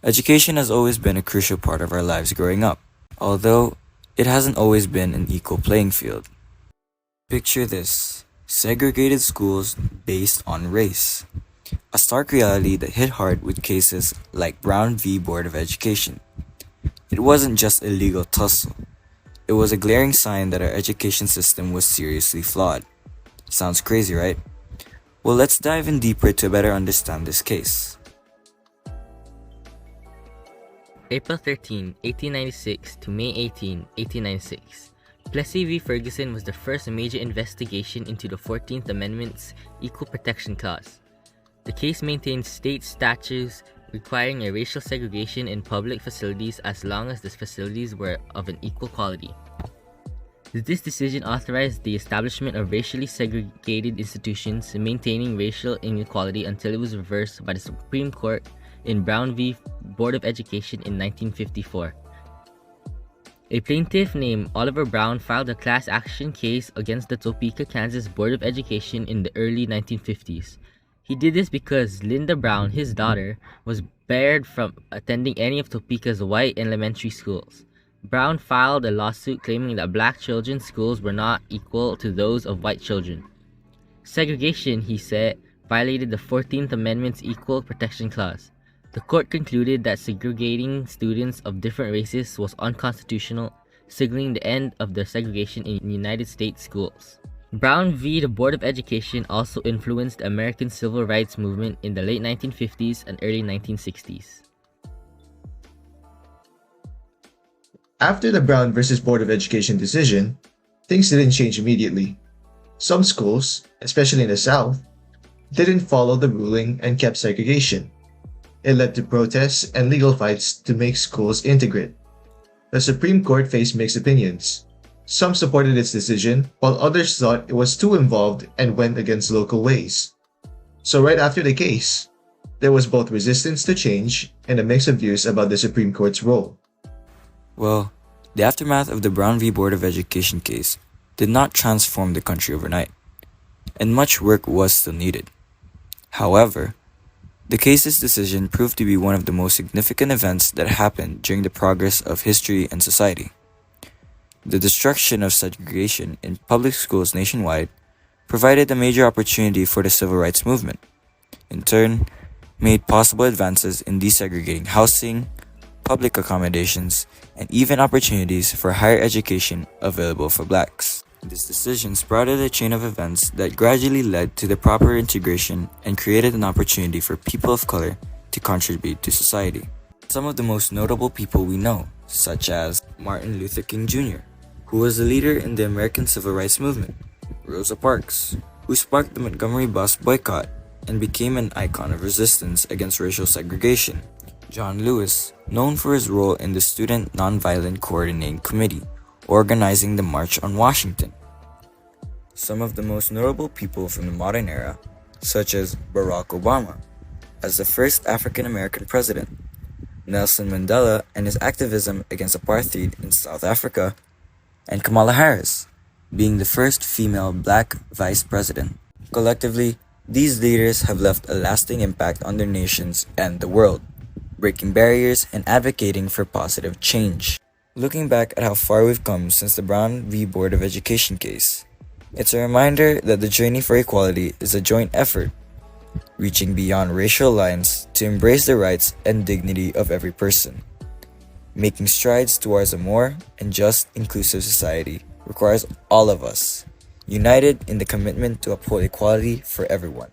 Education has always been a crucial part of our lives growing up, although it hasn't always been an equal playing field. Picture this: segregated schools based on race. A stark reality that hit hard with cases like Brown v. Board of Education. It wasn't just a legal tussle. It was a glaring sign that our education system was seriously flawed. Sounds crazy, right? Well, let's dive in deeper to better understand this case. April 13, 1896 to May 18, 1896. Plessy v. Ferguson was the first major investigation into the 14th Amendment's Equal Protection Clause. The case maintained state statutes requiring a racial segregation in public facilities as long as the facilities were of an equal quality. This decision authorized the establishment of racially segregated institutions, maintaining racial inequality until it was reversed by the Supreme Court in Brown v. Board of Education in 1954. A plaintiff named Oliver Brown filed a class action case against the Topeka, Kansas Board of Education in the early 1950s. He did this because Linda Brown, his daughter, was barred from attending any of Topeka's white elementary schools. Brown filed a lawsuit claiming that black children's schools were not equal to those of white children. Segregation, he said, violated the 14th Amendment's Equal Protection Clause. The court concluded that segregating students of different races was unconstitutional, signaling the end of the segregation in United States schools. Brown v. the Board of Education also influenced the American Civil Rights Movement in the late 1950s and early 1960s. After the Brown versus Board of Education decision, things didn't change immediately. Some schools, especially in the South, didn't follow the ruling and kept segregation. It led to protests and legal fights to make schools integrate. The Supreme Court faced mixed opinions. Some supported its decision, while others thought it was too involved and went against local ways. So right after the case, there was both resistance to change and a mix of views about the Supreme Court's role. Well, the aftermath of the Brown v. Board of Education case did not transform the country overnight, and much work was still needed. However, the case's decision proved to be one of the most significant events that happened during the progress of history and society. The destruction of segregation in public schools nationwide provided a major opportunity for the civil rights movement, in turn, made possible advances in desegregating housing, public accommodations, and even opportunities for higher education available for blacks. This decision sprouted a chain of events that gradually led to the proper integration and created an opportunity for people of color to contribute to society. Some of the most notable people we know, such as Martin Luther King Jr., who was a leader in the American Civil Rights Movement, Rosa Parks, who sparked the Montgomery bus boycott and became an icon of resistance against racial segregation, John Lewis, known for his role in the Student Nonviolent Coordinating Committee, organizing the March on Washington. Some of the most notable people from the modern era, such as Barack Obama, as the first African-American president, Nelson Mandela and his activism against apartheid in South Africa, and Kamala Harris, being the first female black vice president. Collectively, these leaders have left a lasting impact on their nations and the world, breaking barriers and advocating for positive change. Looking back at how far we've come since the Brown v. Board of Education case, it's a reminder that the journey for equality is a joint effort, reaching beyond racial lines to embrace the rights and dignity of every person. Making strides towards a more and just, inclusive society requires all of us, united in the commitment to uphold equality for everyone.